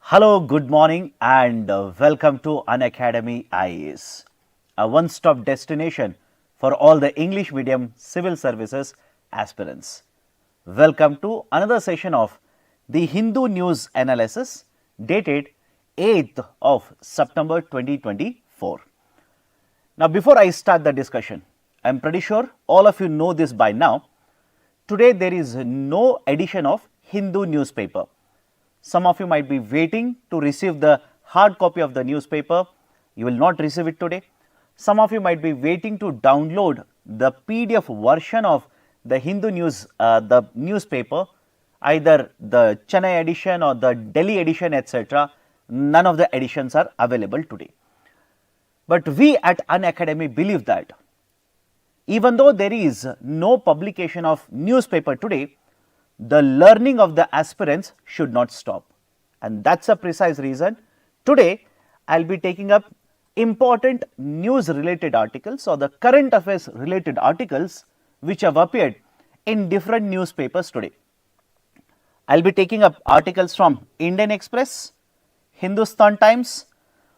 Hello, good morning, and welcome to Unacademy IAS, a one-stop destination for all the English medium civil services aspirants. Welcome to another session of the Hindu News Analysis dated 8th of September 2024. Now, before I start the discussion, I am pretty sure all of you know this by now. Today, there is no edition of Hindu newspaper. Some of you might be waiting to receive the hard copy of the newspaper. You will not receive it today. Some of you might be waiting to download the PDF version of the Hindu News, the newspaper, either the Chennai edition or the Delhi edition, etc. None of the editions are available today. But we at Unacademy believe that even though there is no publication of newspaper today, the learning of the aspirants should not stop, and that's a precise reason. Today, I'll be taking up important news related articles or the current affairs related articles which have appeared in different newspapers today. I'll be taking up articles from Indian Express, Hindustan Times,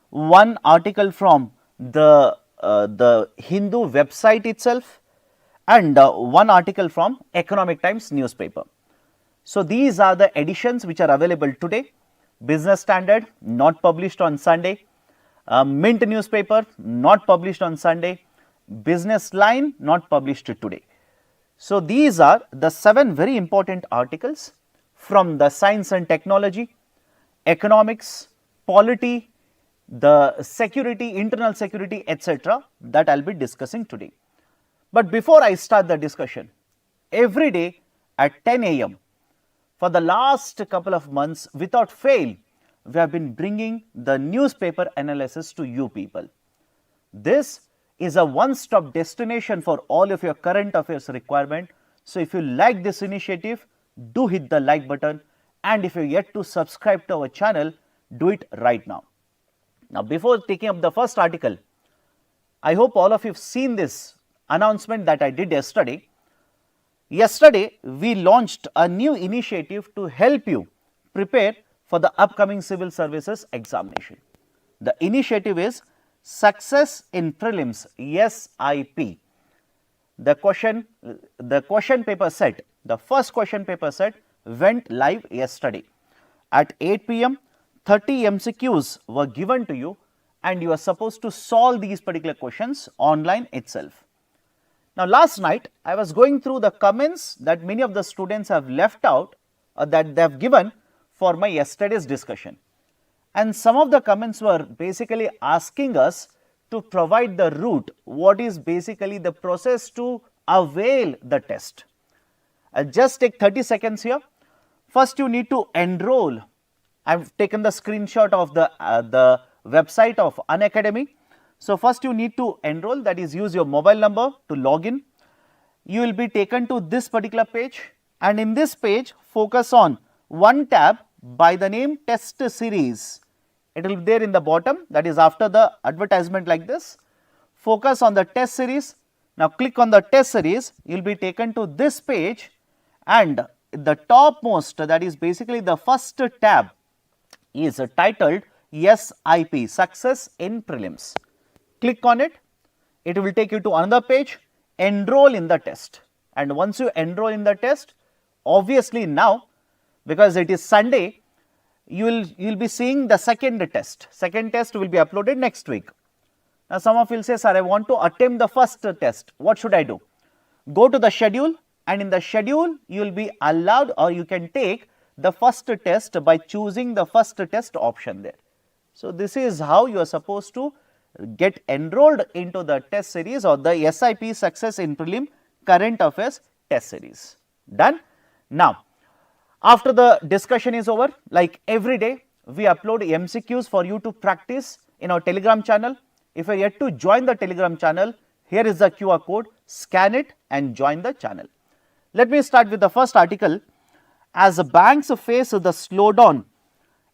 one article from the Hindu website itself, and one article from Economic Times newspaper. So, these are the editions which are available today. Business Standard not published on Sunday, Mint newspaper not published on Sunday, Business Line not published today. So, these are the 7 very important articles from the science and technology, economics, polity, the security, internal security, etc. that I will be discussing today. But before I start the discussion, every day at 10 a.m. for the last couple of months, without fail, we have been bringing the newspaper analysis to you people. This is a one-stop destination for all of your current affairs requirement. So, if you like this initiative, do hit the like button, and if you are yet to subscribe to our channel, do it right now. Now, before taking up the first article, I hope all of you have seen this announcement that I did yesterday. Yesterday, we launched a new initiative to help you prepare for the upcoming civil services examination. The initiative is Success in Prelims SIP. The question paper set, the first question paper set went live yesterday. At 8 p.m., 30 MCQs were given to you, and you are supposed to solve these particular questions online itself. Now, last night I was going through the comments that many of the students have left out that they have given for my yesterday's discussion, and some of the comments were basically asking us to provide the route, what is basically the process to avail the test. I'll just take 30 seconds here. First, you need to enroll. I've taken the screenshot of the website of Unacademy. So, first you need to enroll, that is use your mobile number to log in. You will be taken to this particular page, and in this page focus on one tab by the name Test Series. It will be there in the bottom, that is after the advertisement like this. Focus on the test series. Now, click on the test series, you will be taken to this page, and the topmost, that is basically the first tab, is titled SIP, Success in Prelims. Click on it, it will take you to another page, enroll in the test, and once you enroll in the test, obviously now, because it is Sunday, you will be seeing the second test. Second test will be uploaded next week. Now, some of you will say, sir, I want to attempt the first test, what should I do? Go to the schedule, and in the schedule you will be allowed, or you can take the first test by choosing the first test option there. So, this is how you are supposed to get enrolled into the test series or the SIP, Success in Prelim Current Affairs test series. Done? Now, after the discussion is over, like every day, we upload MCQs for you to practice in our Telegram channel. If you are yet to join the Telegram channel, here is the QR code, scan it and join the channel. Let me start with the first article. As the banks face the slowdown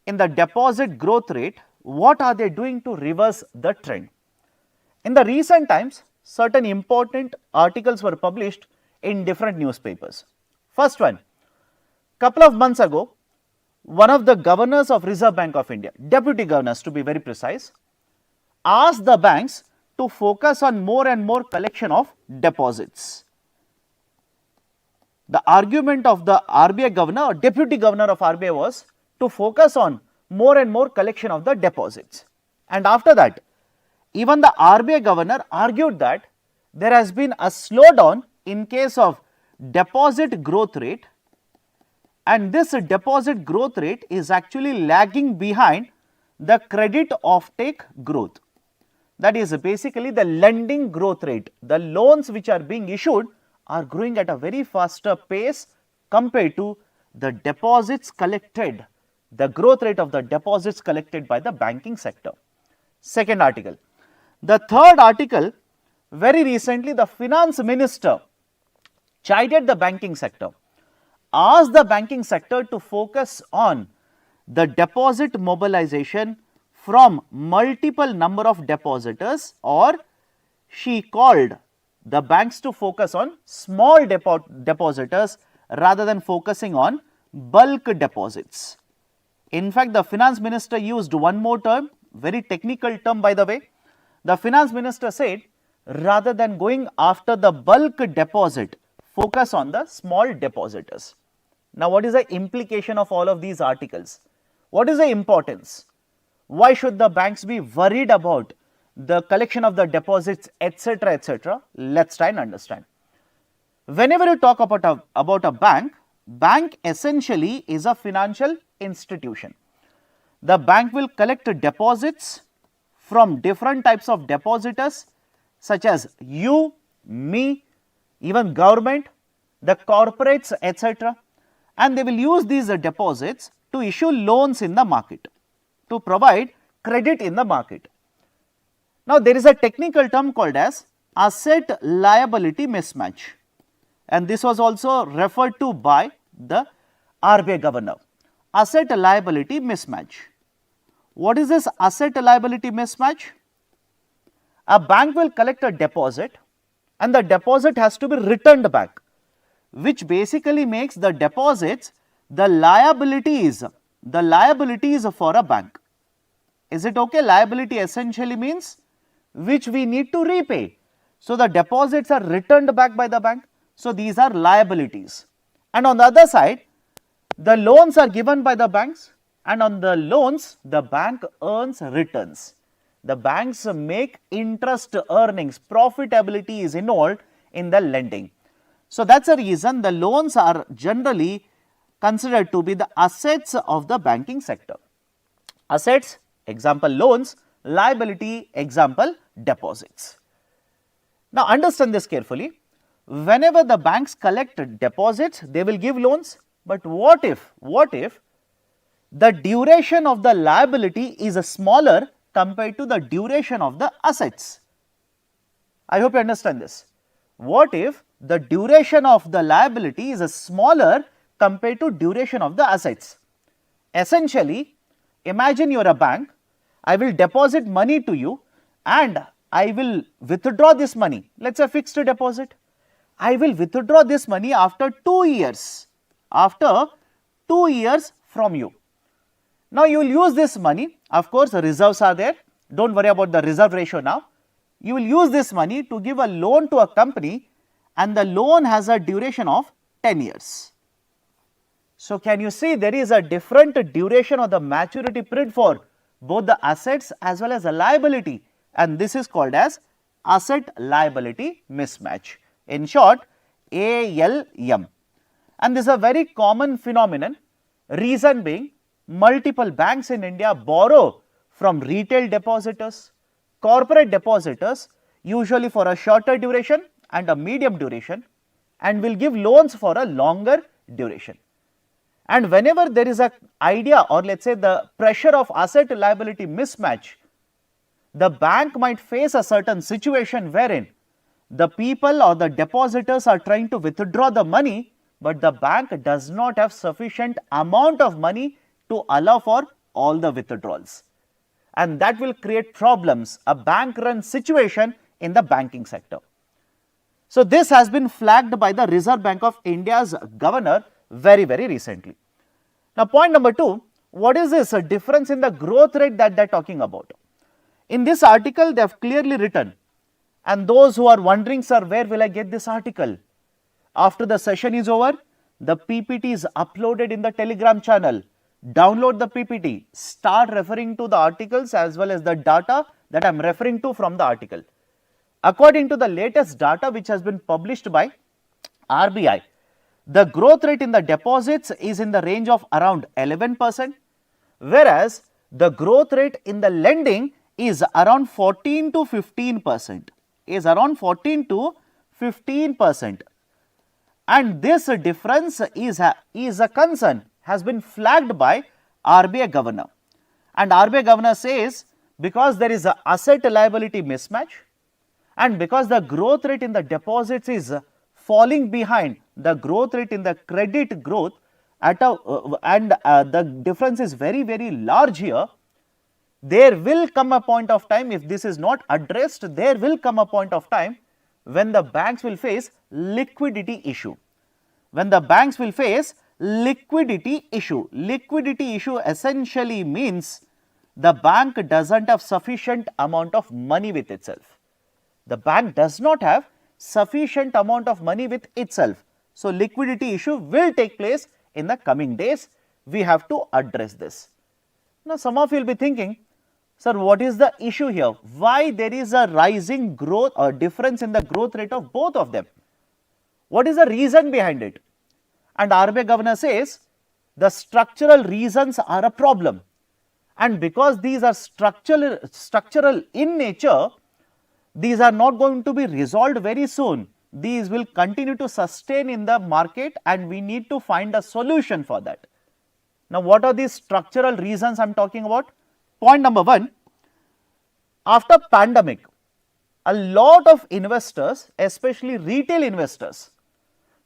in the deposit growth rate, what are they doing to reverse the trend? In the recent times, certain important articles were published in different newspapers. First one, couple of months ago, one of the governors of Reserve Bank of India, deputy governors to be very precise, asked the banks to focus on more and more collection of deposits. The argument of the RBI governor or deputy governor of RBI was to focus on more and more collection of the deposits. And after that, even the RBI governor argued that there has been a slowdown in case of deposit growth rate, and this deposit growth rate is actually lagging behind the credit offtake growth. That is basically the lending growth rate. The loans which are being issued are growing at a very faster pace compared to the deposits collected, the growth rate of the deposits collected by the banking sector. Second article. The third article, very recently the finance minister chided the banking sector, asked the banking sector to focus on the deposit mobilization from multiple number of depositors, or she called the banks to focus on small depositors rather than focusing on bulk deposits. In fact, the finance minister used one more term, very technical term by the way. The finance minister said, rather than going after the bulk deposit, focus on the small depositors. Now, what is the implication of all of these articles? What is the importance? Why should the banks be worried about the collection of the deposits, etc., etc.? Let's try and understand. Whenever you talk about a bank essentially is a financial institution. The bank will collect deposits from different types of depositors such as you, me, even government, the corporates, etc., and they will use these deposits to issue loans in the market, to provide credit in the market. Now, there is a technical term called as asset liability mismatch, and this was also referred to by the RBI governor. Asset liability mismatch. What is this asset liability mismatch? A bank will collect a deposit and the deposit has to be returned back, which basically makes the deposits the liabilities for a bank. Is it okay? Liability essentially means which we need to repay. So, the deposits are returned back by the bank. So, these are liabilities. And on the other side, the loans are given by the banks, and on the loans, the bank earns returns. The banks make interest earnings, profitability is involved in the lending. So, that is the reason the loans are generally considered to be the assets of the banking sector. Assets, example loans, liability, example deposits. Now, understand this carefully. Whenever the banks collect deposits, they will give loans. But what if the duration of the liability is smaller compared to the duration of the assets? I hope you understand this. What if the duration of the liability is smaller compared to duration of the assets? Essentially, imagine you are a bank, I will deposit money to you and I will withdraw this money, let us say fixed deposit. I will withdraw this money after 2 years, from you. Now, you will use this money, of course, the reserves are there, do not worry about the reserve ratio now. You will use this money to give a loan to a company and the loan has a duration of 10 years. So, can you see there is a different duration of the maturity period for both the assets as well as the liability, and this is called as asset liability mismatch. In short, ALM. And this is a very common phenomenon, reason being multiple banks in India borrow from retail depositors, corporate depositors, usually for a shorter duration and a medium duration, and will give loans for a longer duration. And whenever there is an idea, or let us say the pressure of asset liability mismatch, the bank might face a certain situation wherein the people or the depositors are trying to withdraw the money, but the bank does not have sufficient amount of money to allow for all the withdrawals. And that will create problems, a bank run situation in the banking sector. So, this has been flagged by the Reserve Bank of India's governor very recently. Now, point number 2, what is this difference in the growth rate that they are talking about? In this article, they have clearly written, and those who are wondering, sir, where will I get this article? After the session is over, the PPT is uploaded in the Telegram channel. Download the PPT, start referring to the articles as well as the data that I am referring to from the article. According to the latest data which has been published by RBI, the growth rate in the deposits is in the range of around 11%, whereas the growth rate in the lending is around 14 to 15%, and this difference is a concern, has been flagged by RBI governor, and RBI governor says because there is a asset liability mismatch and because the growth rate in the deposits is falling behind the growth rate in the credit growth at the difference is very, very large here, there will come a point of time, if this is not addressed, there will come a point of time when the banks will face liquidity issue. When the banks will face liquidity issue essentially means the bank doesn't have sufficient amount of money with itself. The bank does not have sufficient amount of money with itself. So, liquidity issue will take place in the coming days. We have to address this. Now, some of you will be thinking, sir, what is the issue here? Why there is a rising growth or difference in the growth rate of both of them? What is the reason behind it? And RBI governor says the structural reasons are a problem, and because these are structural in nature, these are not going to be resolved very soon. These will continue to sustain in the market and we need to find a solution for that. Now, what are these structural reasons I am talking about? Point number 1, after pandemic, a lot of investors, especially retail investors,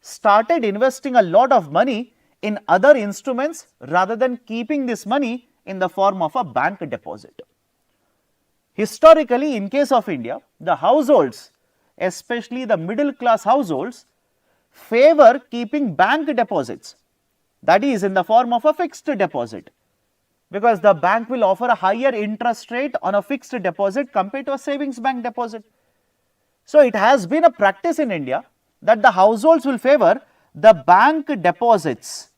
started investing a lot of money in other instruments rather than keeping this money in the form of a bank deposit. Historically, in case of India, the households, especially the middle class households, favor keeping bank deposits, that is in the form of a fixed deposit, because the bank will offer a higher interest rate on a fixed deposit compared to a savings bank deposit. So, it has been a practice in India that the households will favor the bank deposits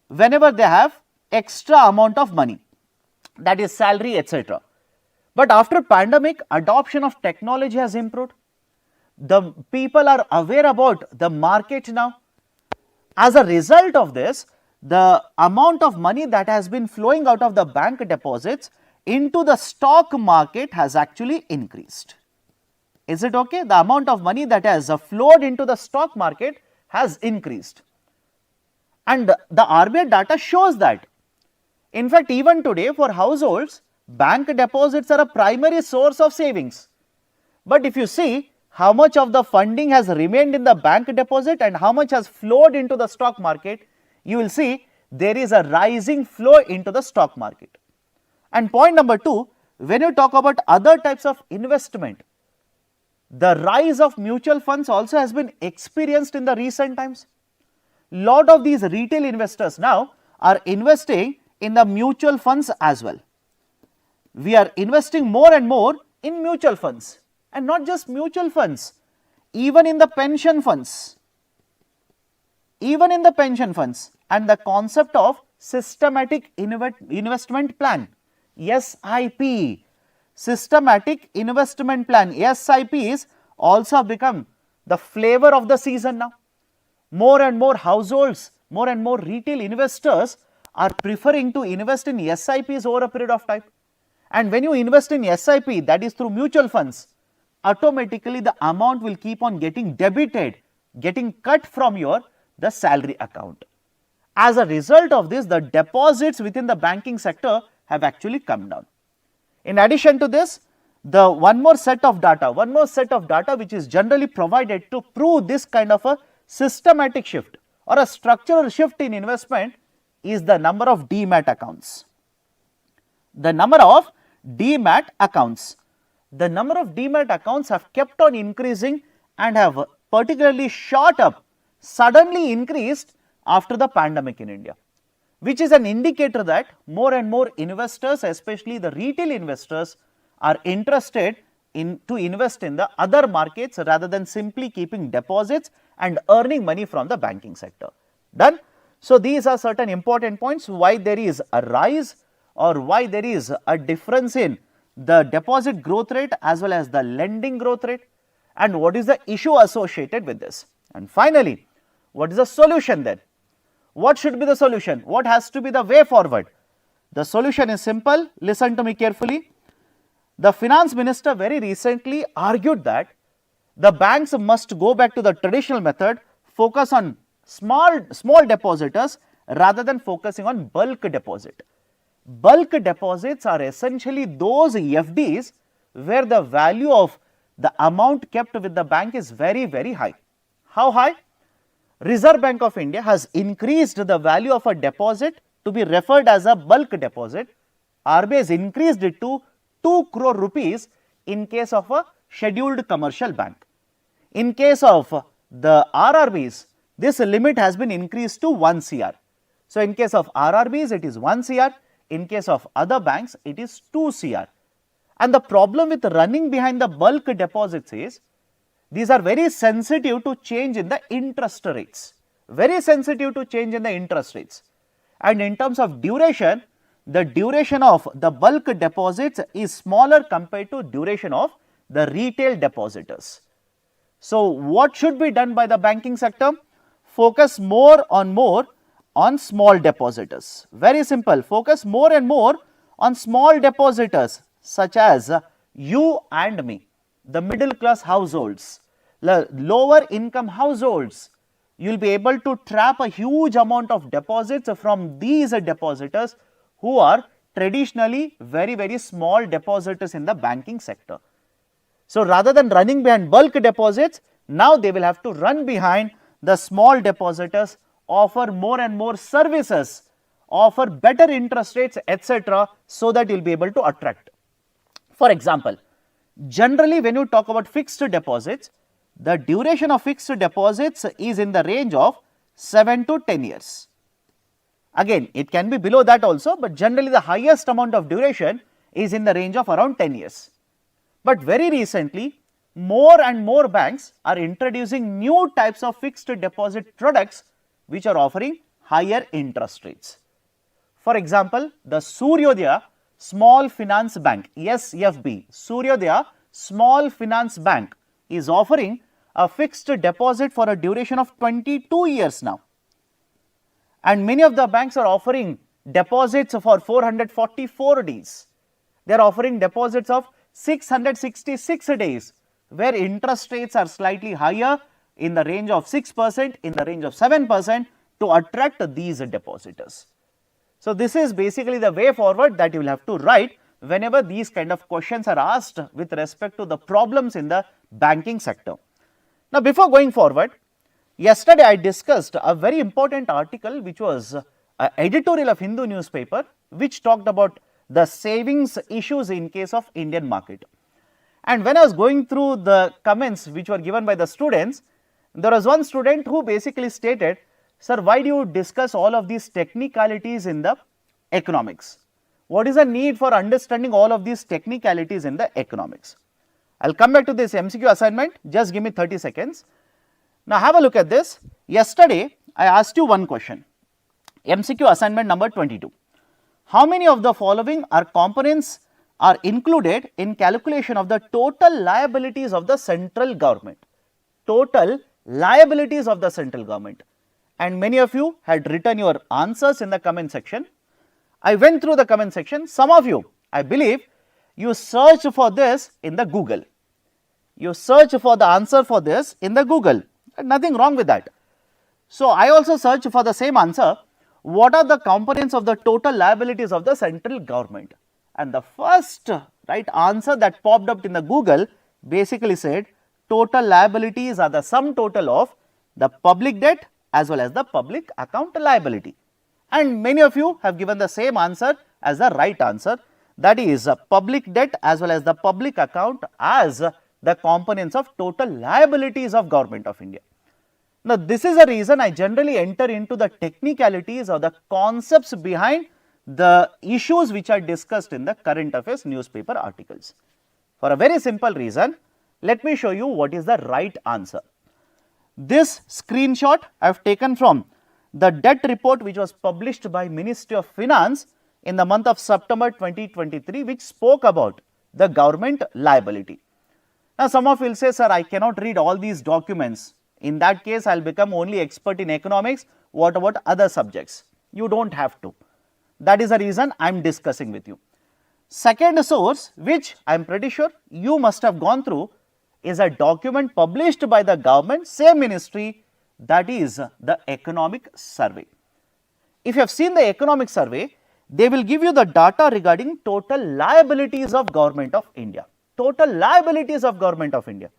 whenever they have extra amount of money, that is salary, etc. But after pandemic, adoption of technology has improved. The people are aware about the market now. As a result of this, the amount of money that has been flowing out of the bank deposits into the stock market has actually increased. Is it okay? The amount of money that has flowed into the stock market has increased. And the RBI data shows that. In fact, even today for households, bank deposits are a primary source of savings. But if you see how much of the funding has remained in the bank deposit and how much has flowed into the stock market, you will see there is a rising flow into the stock market. And point number 2, when you talk about other types of investment, the rise of mutual funds also has been experienced in the recent times. Lot of these retail investors now are investing in the mutual funds as well. We are investing more and more in mutual funds, and not just mutual funds, even in the pension funds. And the concept of systematic investment plan, SIP, systematic investment plan, SIPs also become the flavor of the season now. More and more households, more and more retail investors are preferring to invest in SIPs over a period of time. And when you invest in SIP, that is through mutual funds, automatically the amount will keep on getting debited, getting cut from the salary account. As a result of this, the deposits within the banking sector have actually come down. In addition to this, the one more set of data which is generally provided to prove this kind of a systematic shift or a structural shift in investment is the number of demat accounts. The number of demat accounts have kept on increasing and have particularly shot up, suddenly increased after the pandemic in India. which is an indicator that more and more investors, especially the retail investors, are interested in to invest in the other markets rather than simply keeping deposits and earning money from the banking sector. Done? So, these are certain important points why there is a rise or why there is a difference in the deposit growth rate as well as the lending growth rate, and what is the issue associated with this. And finally, what is the solution then? What should be the solution? What has to be the way forward? The solution is simple. Listen to me carefully. The finance minister very recently argued that the banks must go back to the traditional method, focus on small depositors rather than focusing on bulk deposit. Bulk deposits are essentially those FDs where the value of the amount kept with the bank is very, very high. How high? Reserve Bank of India has increased the value of a deposit to be referred as a bulk deposit. RBI has increased it to 2 crore rupees in case of a scheduled commercial bank. In case of the RRBs, this limit has been increased to 1 CR. So, in case of RRBs, it is 1 CR. In case of other banks, it is 2 CR. And the problem with running behind the bulk deposits is, these are very sensitive to change in the interest rates, very sensitive to change in the interest rates. And in terms of duration, the duration of the bulk deposits is smaller compared to duration of the retail depositors. So, what should be done by the banking sector? Focus more on small depositors. Very simple, focus more and more on small depositors such as you and me, the middle class households, the lower income households. You will be able to trap a huge amount of deposits from these depositors who are traditionally very, very small depositors in the banking sector. So, rather than running behind bulk deposits, now they will have to run behind the small depositors, offer more and more services, offer better interest rates, etc., so that you will be able to attract. For example, generally when you talk about fixed deposits, the duration of fixed deposits is in the range of 7 to 10 years. Again, it can be below that also, but generally the highest amount of duration is in the range of around 10 years. But very recently, more and more banks are introducing new types of fixed deposit products which are offering higher interest rates. For example, the Suryodaya Small Finance Bank, SFB, Suryodaya Small Finance Bank is offering a fixed deposit for a duration of 22 years now. And many of the banks are offering deposits for 444 days. They are offering deposits of 666 days, where interest rates are slightly higher in the range of 6%, in the range of 7% to attract these depositors. So, this is basically the way forward that you will have to write whenever these kind of questions are asked with respect to the problems in the banking sector. Now, before going forward, yesterday I discussed a very important article which was an editorial of Hindu newspaper which talked about the savings issues in case of Indian market. And when I was going through the comments which were given by the students, there was one student who basically stated, "Sir, why do you discuss all of these technicalities in the economics? What is the need for understanding all of these technicalities in the economics?" I will come back to this MCQ assignment, just give me 30 seconds. Now, have a look at this. Yesterday, I asked you one question, MCQ assignment number 22. How many of the following are components are included in calculation of the total liabilities of the central government? Total liabilities of the central government. And many of you had written your answers in the comment section. I went through the comment section. Some of you, I believe, you searched for this in the Google. You search for the answer for this in the Google. Nothing wrong with that. So, I also searched for the same answer. What are the components of the total liabilities of the central government? And the first right answer that popped up in the Google basically said total liabilities are the sum total of the public debt as well as the public account liability. And many of you have given the same answer as the right answer, that is public debt as well as the public account as the components of total liabilities of Government of India. Now, this is the reason I generally enter into the technicalities or the concepts behind the issues which are discussed in the current affairs newspaper articles. For a very simple reason, let me show you what is the right answer. This screenshot I have taken from the debt report which was published by Ministry of Finance in the month of September 2023, which spoke about the government liability. Now, some of you will say, sir, I cannot read all these documents. In that case, I will become only expert in economics. What about other subjects? You do not have to. That is the reason I am discussing with you. Second source, which I am pretty sure you must have gone through, is a document published by the government, same ministry, that is the economic survey. If you have seen the economic survey, they will give you the data regarding total liabilities of government of India. Total liabilities of government of India.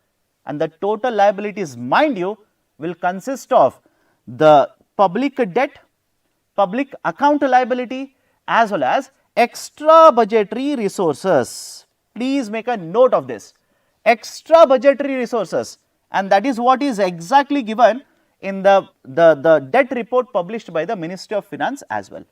And the total liabilities, mind you, will consist of the public debt, public account liability, as well as extra budgetary resources. Please make a note of this. Extra budgetary resources, and that is what is exactly given in the debt report published by the Ministry of Finance as well.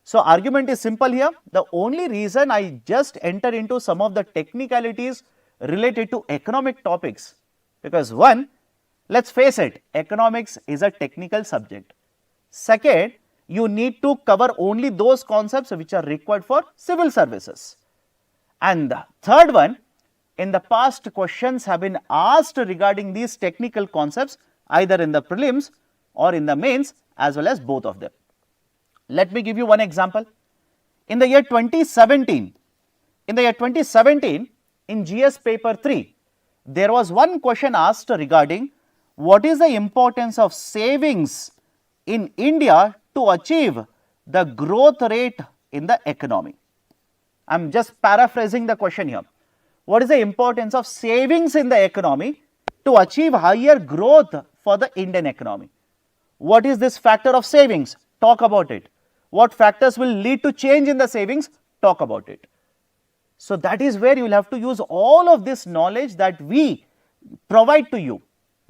So, argument is simple here. The only reason I just enter into some of the technicalities related to economic topics, because one, let us face it, economics is a technical subject. Second, you need to cover only those concepts which are required for civil services. And the third one, in the past questions have been asked regarding these technical concepts either in the prelims or in the mains, as well as both of them. Let me give you one example. In the year 2017, in GS paper 3, there was one question asked regarding what is the importance of savings in India to achieve the growth rate in the economy. I am just paraphrasing the question here. What is the importance of savings in the economy to achieve higher growth for the Indian economy? What is this factor of savings? Talk about it. What factors will lead to change in the savings? Talk about it. So, that is where you will have to use all of this knowledge that we provide to you.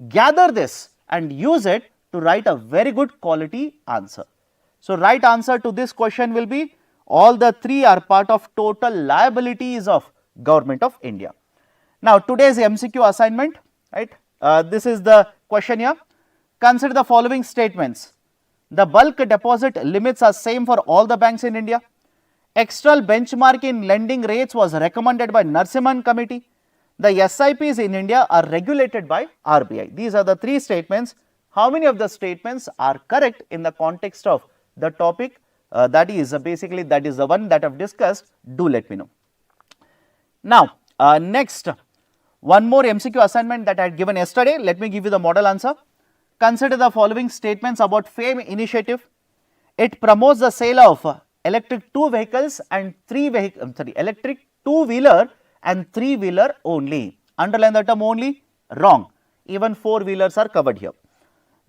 Gather this and use it to write a very good quality answer. So, right answer to this question will be all the three are part of total liabilities of Government of India. Now, today's MCQ assignment, right? This is the question here. Consider the following statements. The bulk deposit limits are same for all the banks in India. External benchmark in lending rates was recommended by Narasimhan Committee. The SIPs in India are regulated by RBI. These are the three statements. How many of the statements are correct in the context of the topic? That is basically that is the one that I have discussed. Do let me know. Now, next, one more MCQ assignment that I had given yesterday. Let me give you the model answer. Consider the following statements about FAME initiative. It promotes the sale of electric two-wheelers and electric two-wheeler and three-wheeler only. Underline the term only. Wrong. Even four-wheelers are covered here.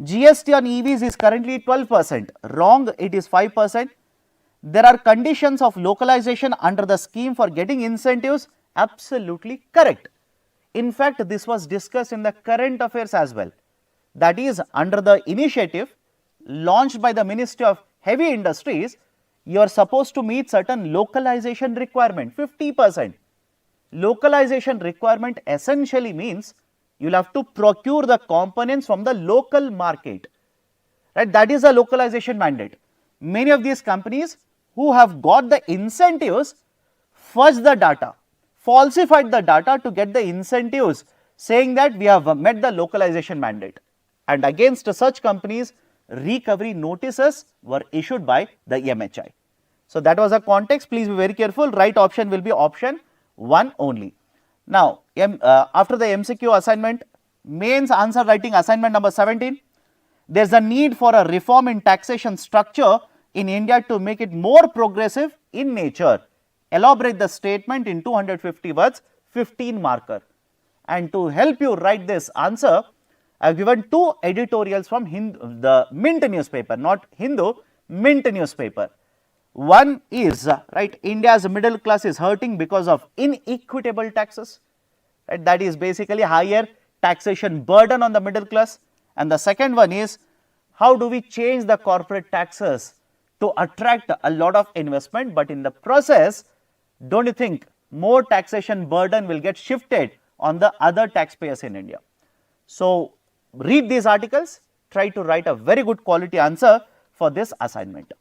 GST on EVs is currently 12%. Wrong. It is 5%. There are conditions of localization under the scheme for getting incentives. Absolutely correct. In fact, this was discussed in the current affairs as well. That is, under the initiative launched by the Ministry of Heavy Industries, you are supposed to meet certain localization requirement, 50%. Localization requirement essentially means you will have to procure the components from the local market, right? That is a localization mandate. Many of these companies who have got the incentives fudge the data, falsified the data to get the incentives, saying that we have met the localization mandate. And against such companies, recovery notices were issued by the MHI. So, that was a context. Please be very careful. Right option will be option 1 only. Now, after the MCQ assignment, mains answer writing assignment number 17. There is a need for a reform in taxation structure in India to make it more progressive in nature. Elaborate the statement in 250 words, 15 marker. And to help you write this answer, I have given two editorials from the Mint newspaper, not Hindu, Mint newspaper. One is, right, India's middle class is hurting because of inequitable taxes, right? That is basically higher taxation burden on the middle class. And the second one is, how do we change the corporate taxes to attract a lot of investment, but in the process, don't you think more taxation burden will get shifted on the other taxpayers in India? So, read these articles, try to write a very good quality answer for this assignment.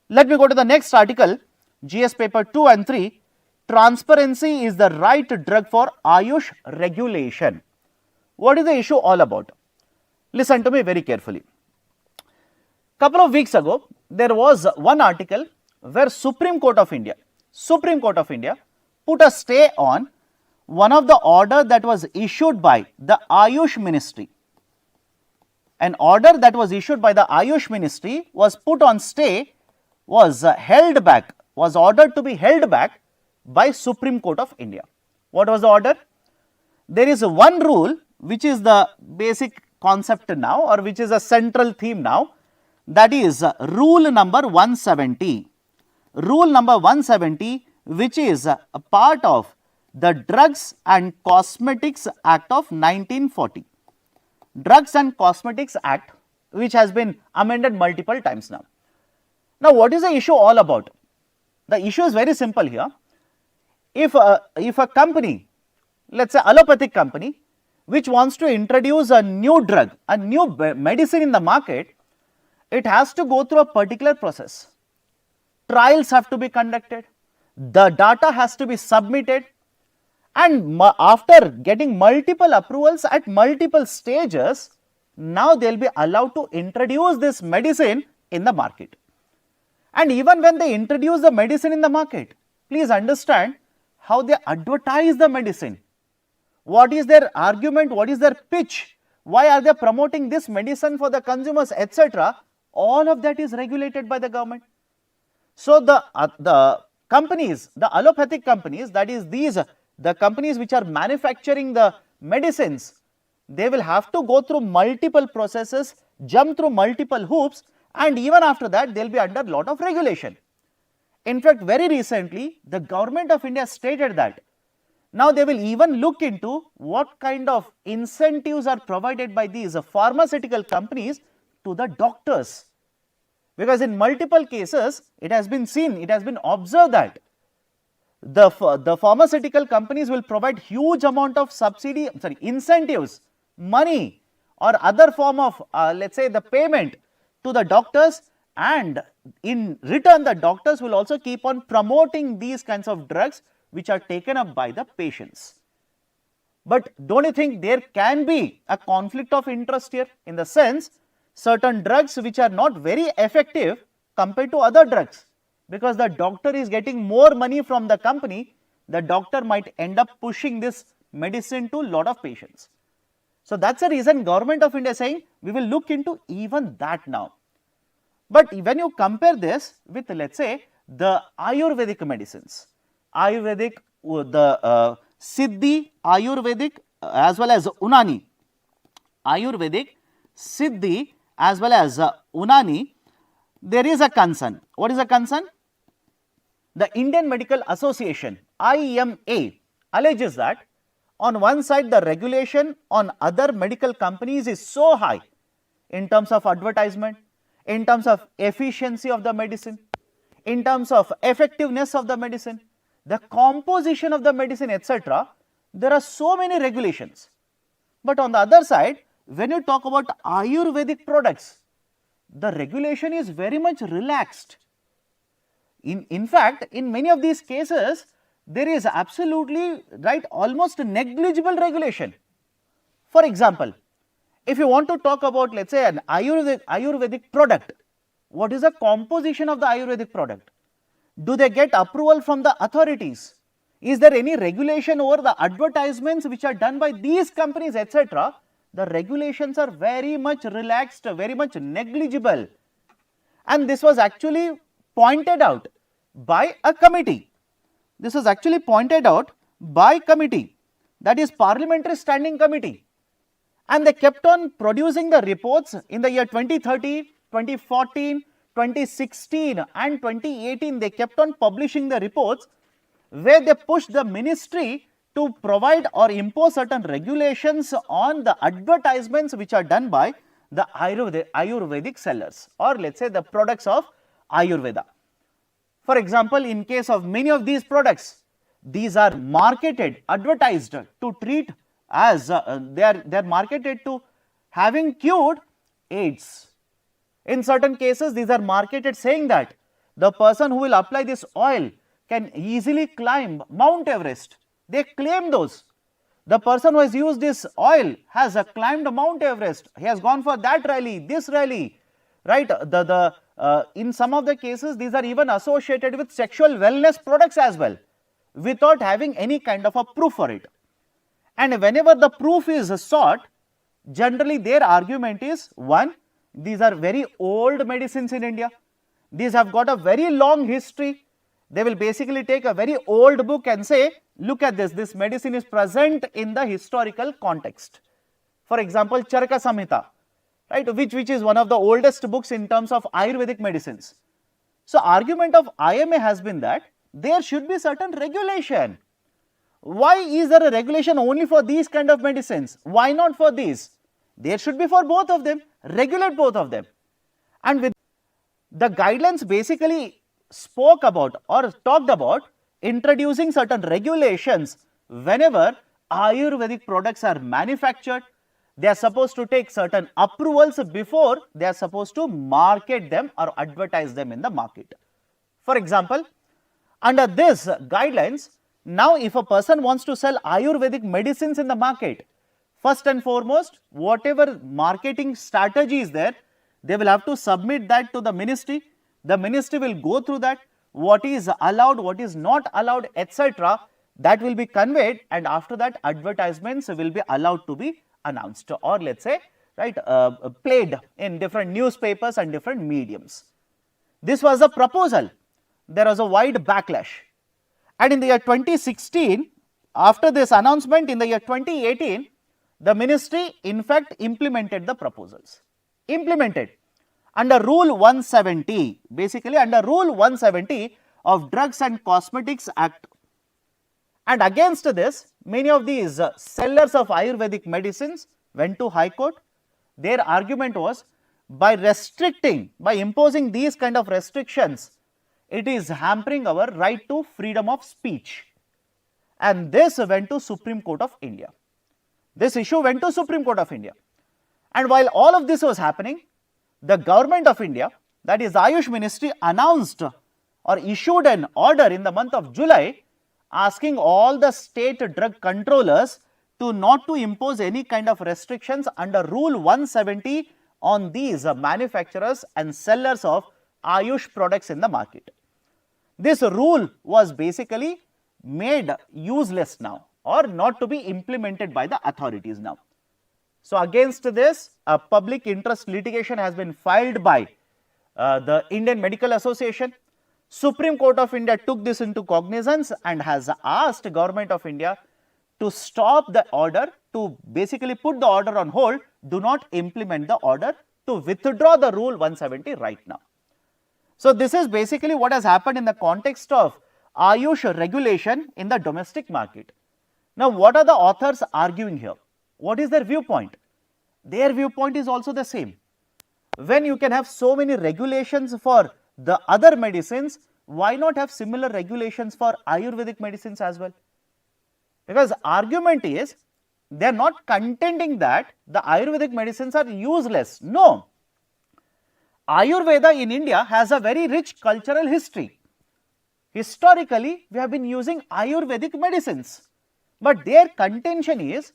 Let me go to the next article, GS paper 2 and 3, transparency is the right drug for AYUSH regulation. What is the issue all about? Listen to me very carefully. Couple of weeks ago, there was one article where Supreme Court of India put a stay on one of the order that was issued by the AYUSH ministry. An order that was issued by the AYUSH ministry was put on stay, was held back, was ordered to be held back by Supreme Court of India. What was the order? There is one rule which is the basic concept now, or which is a central theme now, that is rule number 170. Rule number 170, which is a part of the Drugs and Cosmetics Act of 1940. Drugs and Cosmetics Act, which has been amended multiple times now. Now, what is the issue all about? The issue is very simple here. If a company, let's say allopathic company, which wants to introduce a new drug, a new medicine in the market, it has to go through a particular process. Trials have to be conducted, the data has to be submitted, and after getting multiple approvals at multiple stages, now they will be allowed to introduce this medicine in the market. And even when they introduce the medicine in the market, please understand how they advertise the medicine. What is their argument? What is their pitch? Why are they promoting this medicine for the consumers, etc.? All of that is regulated by the government. So, the companies, the allopathic companies, that is the companies which are manufacturing the medicines, they will have to go through multiple processes, jump through multiple hoops, and even after that, they will be under a lot of regulation. In fact, very recently, the government of India stated that now they will even look into what kind of incentives are provided by these pharmaceutical companies to the doctors. Because in multiple cases, it has been seen, it has been observed that the pharmaceutical companies will provide huge amount of incentives, money or other form of let's say the payment to the doctors, and in return the doctors will also keep on promoting these kinds of drugs which are taken up by the patients. But don't you think there can be a conflict of interest here, in the sense certain drugs which are not very effective compared to other drugs, because the doctor is getting more money from the company, the doctor might end up pushing this medicine to a lot of patients. So, that is the reason Government of India is saying we will look into even that now. But when you compare this with, let us say, the Ayurvedic medicines, Ayurvedic, the Siddhi, Ayurvedic as well as Unani, Ayurvedic, Siddhi as well as Unani, there is a concern. What is the concern? The Indian Medical Association, IMA, alleges that on one side the regulation on other medical companies is so high in terms of advertisement, in terms of efficiency of the medicine, in terms of effectiveness of the medicine, the composition of the medicine, etc. There are so many regulations. But on the other side, when you talk about Ayurvedic products, the regulation is very much relaxed. In fact, in many of these cases, there is absolutely almost negligible regulation. For example, if you want to talk about, let us say, an Ayurvedic product, what is the composition of the Ayurvedic product? Do they get approval from the authorities? Is there any regulation over the advertisements which are done by these companies, etc.? The regulations are very much relaxed, very much negligible, and this was actually pointed out by a committee. This was actually pointed out by committee, that is Parliamentary Standing Committee, and they kept on producing the reports in the year 2013, 2014, 2016 and 2018. They kept on publishing the reports where they pushed the ministry to provide or impose certain regulations on the advertisements which are done by the Ayurvedic sellers, or let's say the products of Ayurveda. For example, in case of many of these products, these are marketed, advertised to treat as they are marketed to having cured AIDS. In certain cases, these are marketed saying that the person who will apply this oil can easily climb Mount Everest. They claim those. The person who has used this oil has climbed Mount Everest. He has gone for that rally, this rally, right? In some of the cases, these are even associated with sexual wellness products as well, without having any kind of a proof for it. And whenever the proof is sought, generally their argument is, one, these are very old medicines in India. These have got a very long history. They will basically take a very old book and say, look at this medicine is present in the historical context. For example, Charaka Samhita, right, which is one of the oldest books in terms of Ayurvedic medicines. So, argument of IMA has been that there should be certain regulation. Why is there a regulation only for these kind of medicines? Why not for these? There should be for both of them, regulate both of them. And with the guidelines basically spoke about or talked about introducing certain regulations whenever Ayurvedic products are manufactured. They are supposed to take certain approvals before they are supposed to market them or advertise them in the market. For example, under this guidelines, now if a person wants to sell Ayurvedic medicines in the market, first and foremost, whatever marketing strategy is there, they will have to submit that to the ministry. The ministry will go through that, what is allowed, what is not allowed, etc. That will be conveyed, and after that advertisements will be allowed to be announced, or let's say, right, played in different newspapers and different mediums. This was a proposal. There was a wide backlash. And in the year 2016, after this announcement, in the year 2018, the ministry in fact implemented the proposals. Implemented under Rule 170, basically under Rule 170 of Drugs and Cosmetics Act. And against this, many of these sellers of Ayurvedic medicines went to High Court. Their argument was, by restricting, by imposing these kind of restrictions, it is hampering our right to freedom of speech. And this went to Supreme Court of India. This issue went to Supreme Court of India. And while all of this was happening, the government of India, that is AYUSH ministry, announced or issued an order in the month of July asking all the state drug controllers to not to impose any kind of restrictions under Rule 170 on these manufacturers and sellers of AYUSH products in the market. This rule was basically made useless now, or not to be implemented by the authorities now. So, against this, a public interest litigation has been filed by the Indian Medical Association. Supreme Court of India took this into cognizance and has asked Government of India to stop the order, to basically put the order on hold, do not implement the order, to withdraw the Rule 170 right now. So, this is basically what has happened in the context of AYUSH regulation in the domestic market. Now, what are the authors arguing here? What is their viewpoint? Their viewpoint is also the same. When you can have so many regulations for the other medicines, why not have similar regulations for Ayurvedic medicines as well? Because argument is, they are not contending that the Ayurvedic medicines are useless. No. Ayurveda in India has a very rich cultural history. Historically, we have been using Ayurvedic medicines. But their contention is,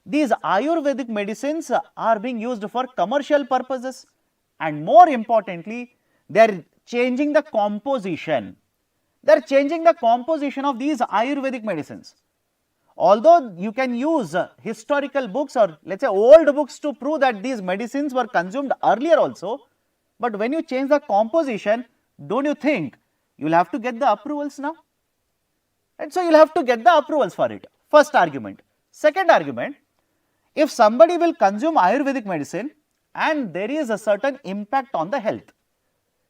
these Ayurvedic medicines are being used for commercial purposes, and more importantly, they are changing the composition. They are changing the composition of these Ayurvedic medicines. Although you can use historical books or let's say old books to prove that these medicines were consumed earlier also, but when you change the composition, don't you think you will have to get the approvals now? And so you will have to get the approvals for it. First argument. Second argument, if somebody will consume Ayurvedic medicine and there is a certain impact on the health,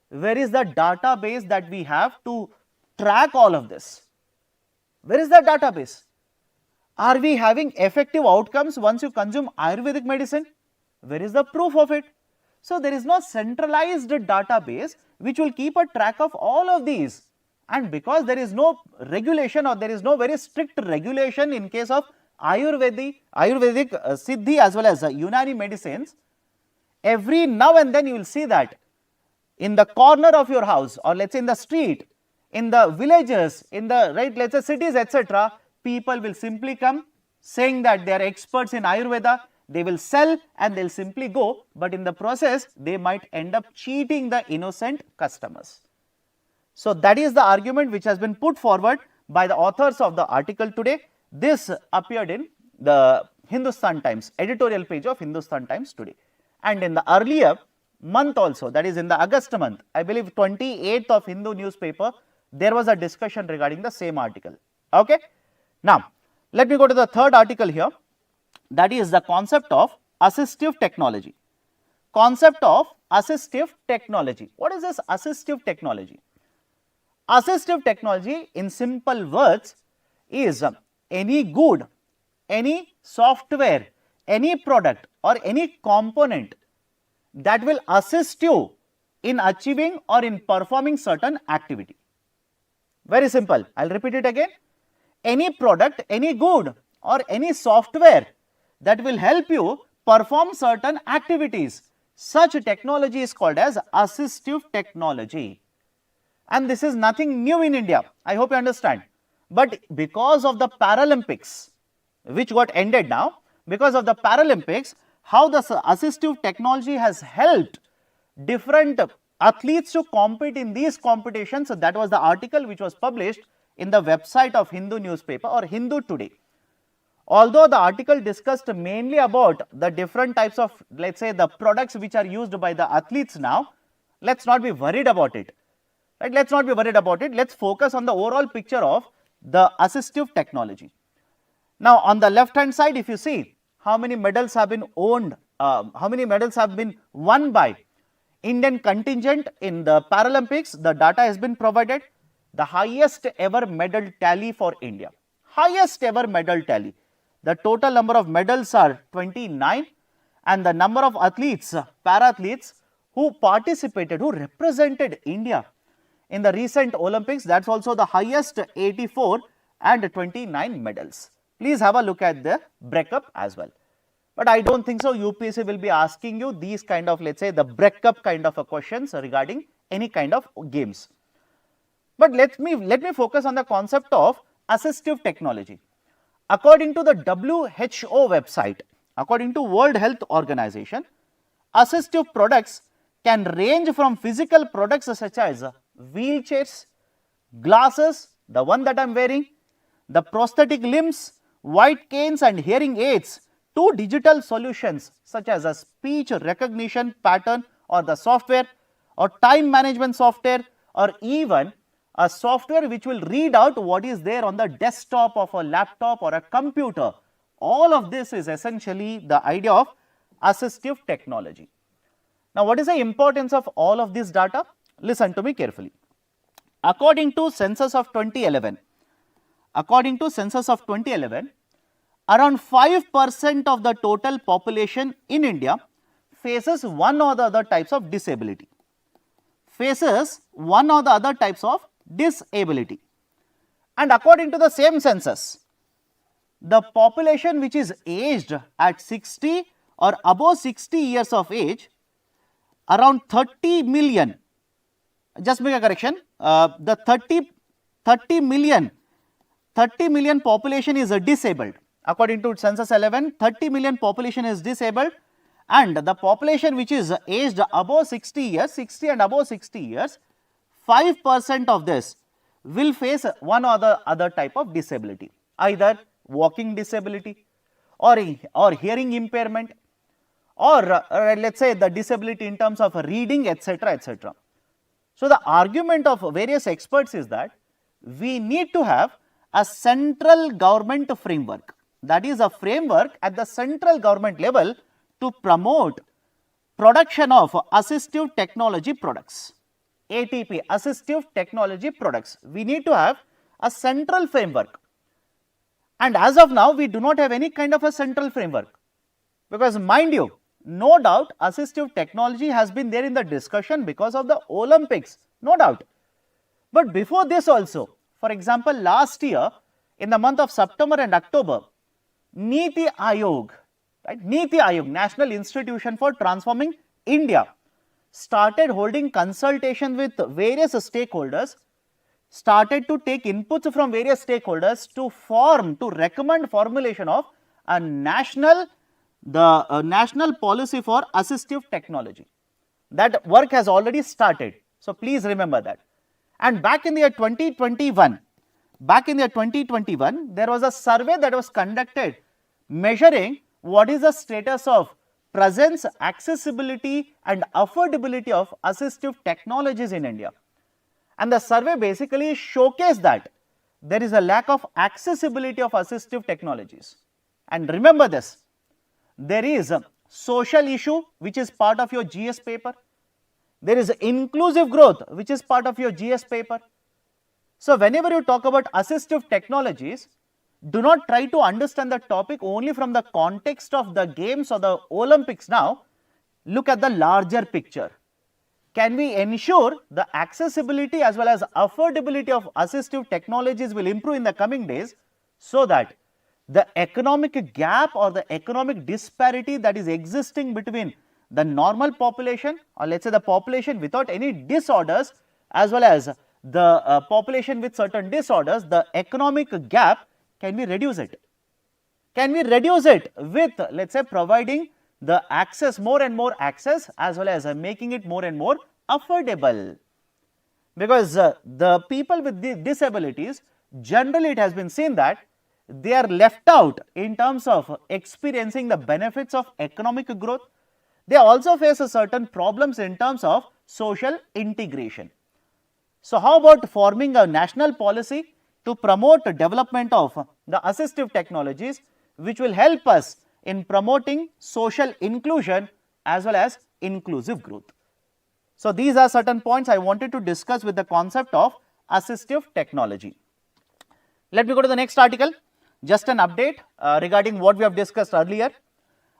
where is the database that we have to track all of this? Where is the database? Are we having effective outcomes once you consume Ayurvedic medicine? Where is the proof of it? So, there is no centralized database which will keep a track of all of these, and because there is no regulation or there is no very strict regulation in case of Ayurvedic Siddhi as well as Unani medicines, every now and then you will see that in the corner of your house, or let us say in the street, in the villages, in the let us say cities, etc., people will simply come saying that they are experts in Ayurveda, they will sell and they will simply go, but in the process they might end up cheating the innocent customers. So, that is the argument which has been put forward by the authors of the article today. This appeared in the Hindustan Times, editorial page of Hindustan Times today. And in the earlier month also, that is in the August month, I believe 28th of Hindu newspaper, there was a discussion regarding the same article. Okay. Now, let me go to the third article here, that is the concept of assistive technology. Concept of assistive technology. What is this assistive technology? Assistive technology, in simple words, is any good, any software, any product or any component that will assist you in achieving or in performing certain activity. Very simple. I will repeat it again. Any product, any good or any software that will help you perform certain activities. Such technology is called as assistive technology. And this is nothing new in India. I hope you understand. But because of the Paralympics, which got ended now, because of the Paralympics, how the assistive technology has helped different athletes to compete in these competitions. So, that was the article which was published in the website of Hindu newspaper or Hindu Today. Although the article discussed mainly about the different types of, let us say, the products which are used by the athletes now, let us not be worried about it. Right? Let us not be worried about it. Let us focus on the overall picture of the assistive technology. Now, on the left hand side, if you see how many medals have been owned, how many medals have been won by Indian contingent in the Paralympics, the data has been provided. The highest ever medal tally for India, highest ever medal tally. The total number of medals are 29 and the number of athletes, para-athletes who participated, who represented India in the recent Olympics, that is also the highest, 84 and 29 medals. Please have a look at the breakup as well. But I do not think so UPSC will be asking you these kind of, let us say, the breakup kind of a questions regarding any kind of games. But let me focus on the concept of assistive technology. According to the WHO website, according to World Health Organization, assistive products can range from physical products such as wheelchairs, glasses, the one that I am wearing, the prosthetic limbs, white canes and hearing aids, to digital solutions such as a speech recognition pattern or the software or time management software, or even a software which will read out what is there on the desktop of a laptop or a computer. All of this is essentially the idea of assistive technology. Now, what is the importance of all of this data? Listen to me carefully. According to census of 2011, around 5% of the total population in India faces one or the other types of disability. And according to the same census, the population which is aged at 60 or above 60 years of age, around 30 million, just make a correction, the 30 million population is disabled. According to census 11, 30 million population is disabled, and the population which is aged above 60 years, 60 and above 60 years, 5% of this will face one or the other type of disability, either walking disability or hearing impairment, or let us say the disability in terms of reading, etc., etc. So, the argument of various experts is that we need to have a central government framework, that is a framework at the central government level to promote production of assistive technology products, ATP, assistive technology products. We need to have a central framework, And as of now, we do not have any kind of a central framework, because mind you, no doubt assistive technology has been there in the discussion because of the Olympics, no doubt. But before this also, for example, last year in the month of September and October, Niti Aayog, right, Niti Aayog, National Institution for Transforming India, started holding consultation with various stakeholders, started to take inputs from various stakeholders to recommend formulation of a national policy for assistive technology. That work has already started. So please remember that. And back in the year 2021, there was a survey that was conducted measuring what is the status of presence, accessibility and affordability of assistive technologies in India. And the survey basically showcased that there is a lack of accessibility of assistive technologies. And remember this, there is a social issue which is part of your GS paper. There is inclusive growth which is part of your GS paper. So whenever you talk about assistive technologies, do not try to understand the topic only from the context of the games or the Olympics now. Look at the larger picture. Can we ensure the accessibility as well as affordability of assistive technologies will improve in the coming days, so that the economic gap or the economic disparity that is existing between the normal population, or let's say the population without any disorders, as well as the population with certain disorders, the economic gap, can we reduce it? Can we reduce it with, let's say, providing the access, more and more access, as well as making it more and more affordable? Because the people with disabilities, generally it has been seen that they are left out in terms of experiencing the benefits of economic growth. They also face certain problems in terms of social integration. So how about forming a national policy to promote the development of the assistive technologies, which will help us in promoting social inclusion as well as inclusive growth? So these are certain points I wanted to discuss with the concept of assistive technology. Let me go to the next article. Just an update regarding what we have discussed earlier.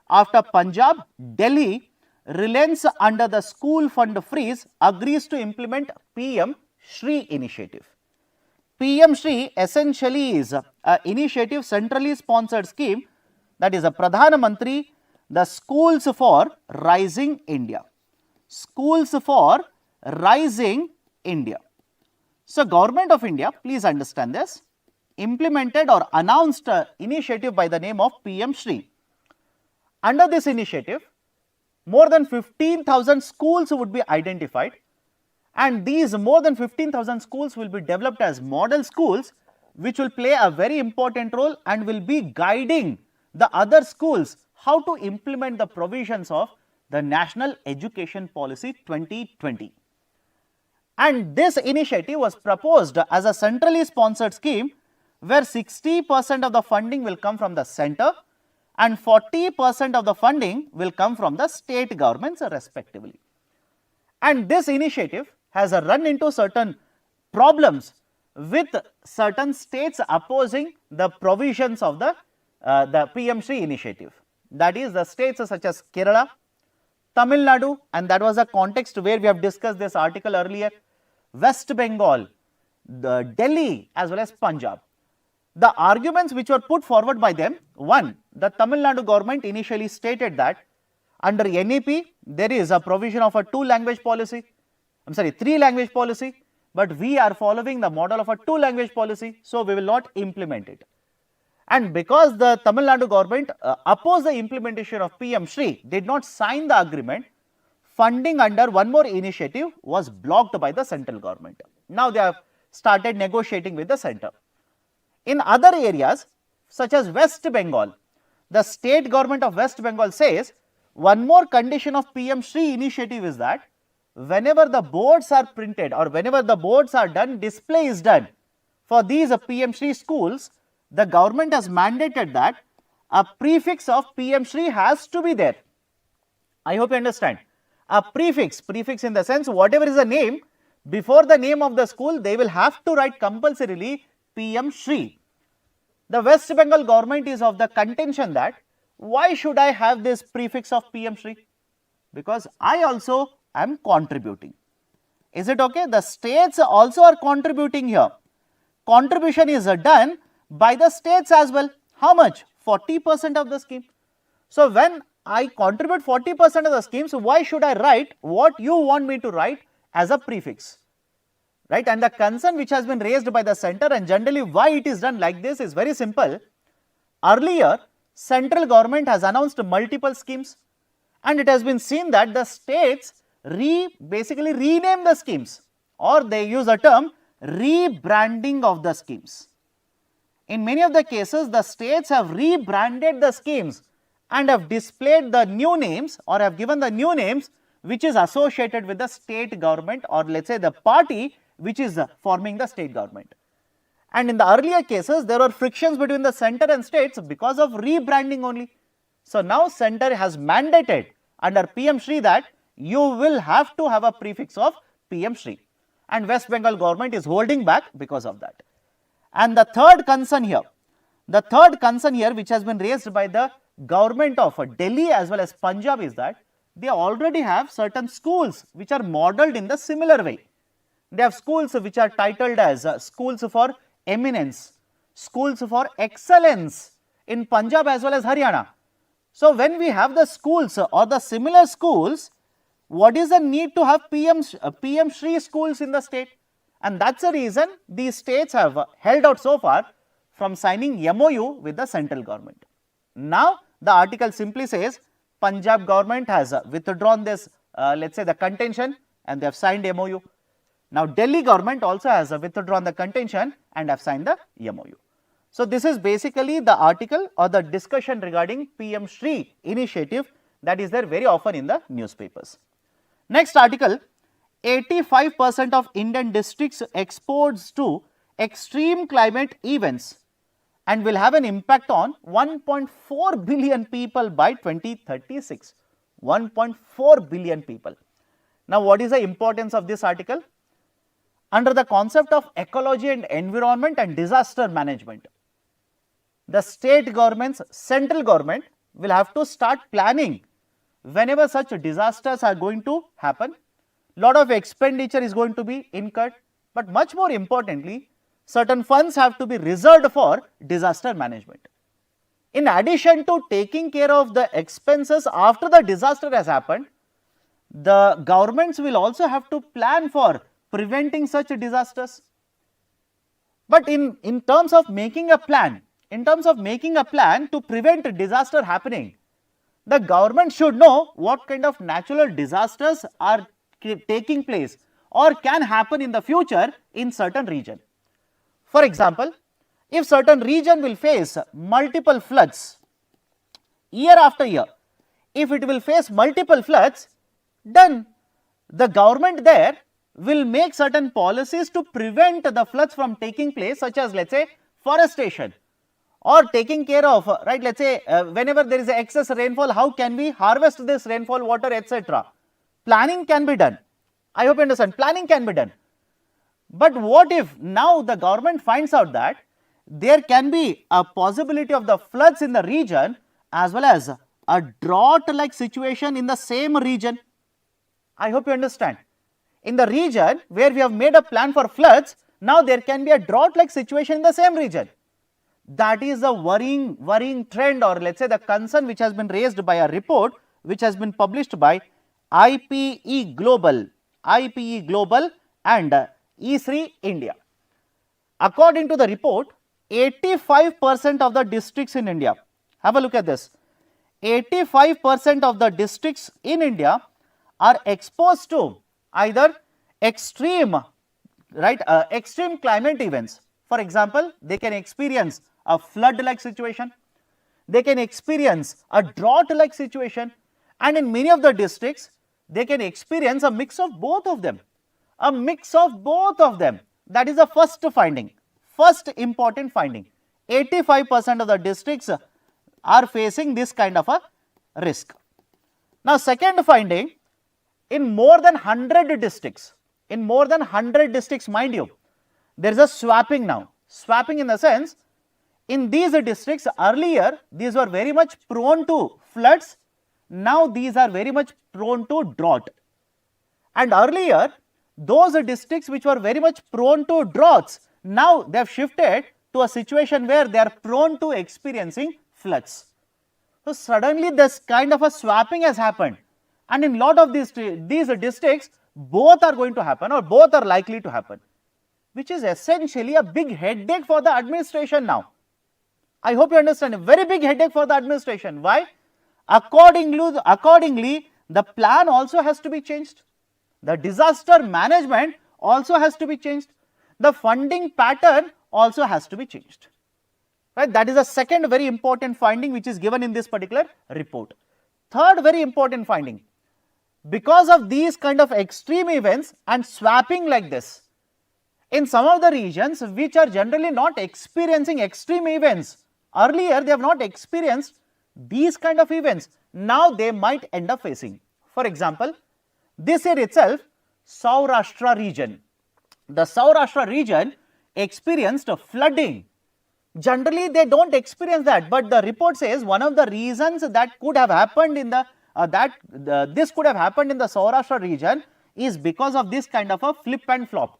After Punjab, Delhi relents under the school fund freeze, agrees to implement PM-SHRI initiative. PM-SHRI essentially is an initiative centrally sponsored scheme, that is a Pradhan Mantri, the Schools for Rising India. Schools for Rising India. So Government of India, please understand this, implemented or announced an initiative by the name of PM-SHRI. Under this initiative, more than 15,000 schools would be identified, and these more than 15,000 schools will be developed as model schools, which will play a very important role and will be guiding the other schools how to implement the provisions of the National Education Policy 2020. And this initiative was proposed as a centrally sponsored scheme where 60% of the funding will come from the center and 40% of the funding will come from the state governments respectively. And this initiative has run into certain problems with certain states opposing the provisions of the PM-SHRI initiative. That is, the states such as Kerala, Tamil Nadu, and that was a context where we have discussed this article earlier, West Bengal, the Delhi as well as Punjab. The arguments which were put forward by them, one, the Tamil Nadu government initially stated that under NEP there is a provision of a 3-language policy, but we are following the model of a 2-language policy, so we will not implement it. And because the Tamil Nadu government opposed the implementation of PM-SHRI, did not sign the agreement, funding under one more initiative was blocked by the central government. Now they have started negotiating with the center. In other areas such as West Bengal, the state government of West Bengal says one more condition of PM-SHRI initiative is that whenever the boards are printed or whenever the boards are done, display is done for these PM-SHRI schools, the government has mandated that a prefix of PM-SHRI has to be there. I hope you understand. A prefix in the sense whatever is the name, before the name of the school they will have to write compulsorily PM-SHRI. The West Bengal government is of the contention that why should I have this prefix of PM-SHRI? Because I also am contributing. Is it okay? The states also are contributing here. Contribution is done by the states as well. How much? 40% of the scheme. So, when I contribute 40% of the scheme, so why should I write what you want me to write as a prefix? Right? And the concern which has been raised by the center, and generally why it is done like this is very simple. Earlier, central government has announced multiple schemes, and it has been seen that the states basically rename the schemes, or they use a term rebranding of the schemes. In many of the cases, the states have rebranded the schemes and have displayed the new names or have given the new names which is associated with the state government, or let us say the party which is forming the state government. And in the earlier cases, there were frictions between the center and states because of rebranding only. So, now center has mandated under PM-SHRI that you will have to have a prefix of PM-SHRI, and West Bengal government is holding back because of that. And the third concern here which has been raised by the government of Delhi as well as Punjab is that they already have certain schools which are modelled in the similar way. They have schools which are titled as schools for eminence, schools for excellence in Punjab as well as Haryana. So, when we have the schools or the similar schools, what is the need to have PM-SHRI schools in the state? And that is the reason these states have held out so far from signing MOU with the central government. Now, the article simply says Punjab government has withdrawn this let us say the contention, and they have signed MOU. Now, Delhi government also has withdrawn the contention and have signed the MOU. So, this is basically the article or the discussion regarding PM-SHRI initiative that is there very often in the newspapers. Next article, 85% of Indian districts exposed to extreme climate events and will have an impact on 1.4 billion people by 2036. 1.4 billion people. Now, what is the importance of this article? Under the concept of ecology and environment and disaster management, the state governments, central government will have to start planning whenever such disasters are going to happen. Lot of expenditure is going to be incurred, but much more importantly, certain funds have to be reserved for disaster management. In addition to taking care of the expenses after the disaster has happened, the governments will also have to plan for preventing such disasters. But in terms of making a plan, to prevent disaster happening, the government should know what kind of natural disasters are taking place or can happen in the future in certain region. For example, if certain region will face multiple floods year after year, if it will face multiple floods, then the government there will make certain policies to prevent the floods from taking place, such as let us say forestation, or taking care of let us say whenever there is excess rainfall, how can we harvest this rainfall water, etc. Planning can be done. I hope you understand, planning can be done. But what if now the government finds out that there can be a possibility of the floods in the region as well as a drought like situation in the same region? I hope you understand. In the region where we have made a plan for floods, now there can be a drought like situation in the same region. That is the worrying trend, or let us say the concern which has been raised by a report which has been published by IPE Global and E3 India. According to the report, 85% of the districts in India, have a look at this, 85% of the districts in India are exposed to either extreme climate events. For example, they can experience a flood like situation, they can experience a drought like situation, and in many of the districts they can experience a mix of both of them. That is the first finding, first important finding. 85% of the districts are facing this kind of a risk. Now, second finding, in more than 100 districts, mind you, there is a swapping now. Swapping in the sense, in these districts, earlier these were very much prone to floods, now these are very much prone to drought. And earlier, those districts which were very much prone to droughts, now they have shifted to a situation where they are prone to experiencing floods. So suddenly this kind of a swapping has happened, and in lot of these districts, both are going to happen or both are likely to happen, which is essentially a big headache for the administration now. I hope you understand, a very big headache for the administration. Why? Accordingly, the plan also has to be changed. The disaster management also has to be changed. The funding pattern also has to be changed. Right? That is the second very important finding which is given in this particular report. Third very important finding, because of these kind of extreme events and swapping like this, in some of the regions which are generally not experiencing extreme events, earlier they have not experienced these kind of events, now they might end up facing. For example, this year itself, Saurashtra region, the Saurashtra region experienced flooding. Generally they do not experience that, but the report says one of the reasons that could have happened in the this could have happened in the Saurashtra region is because of this kind of a flip and flop,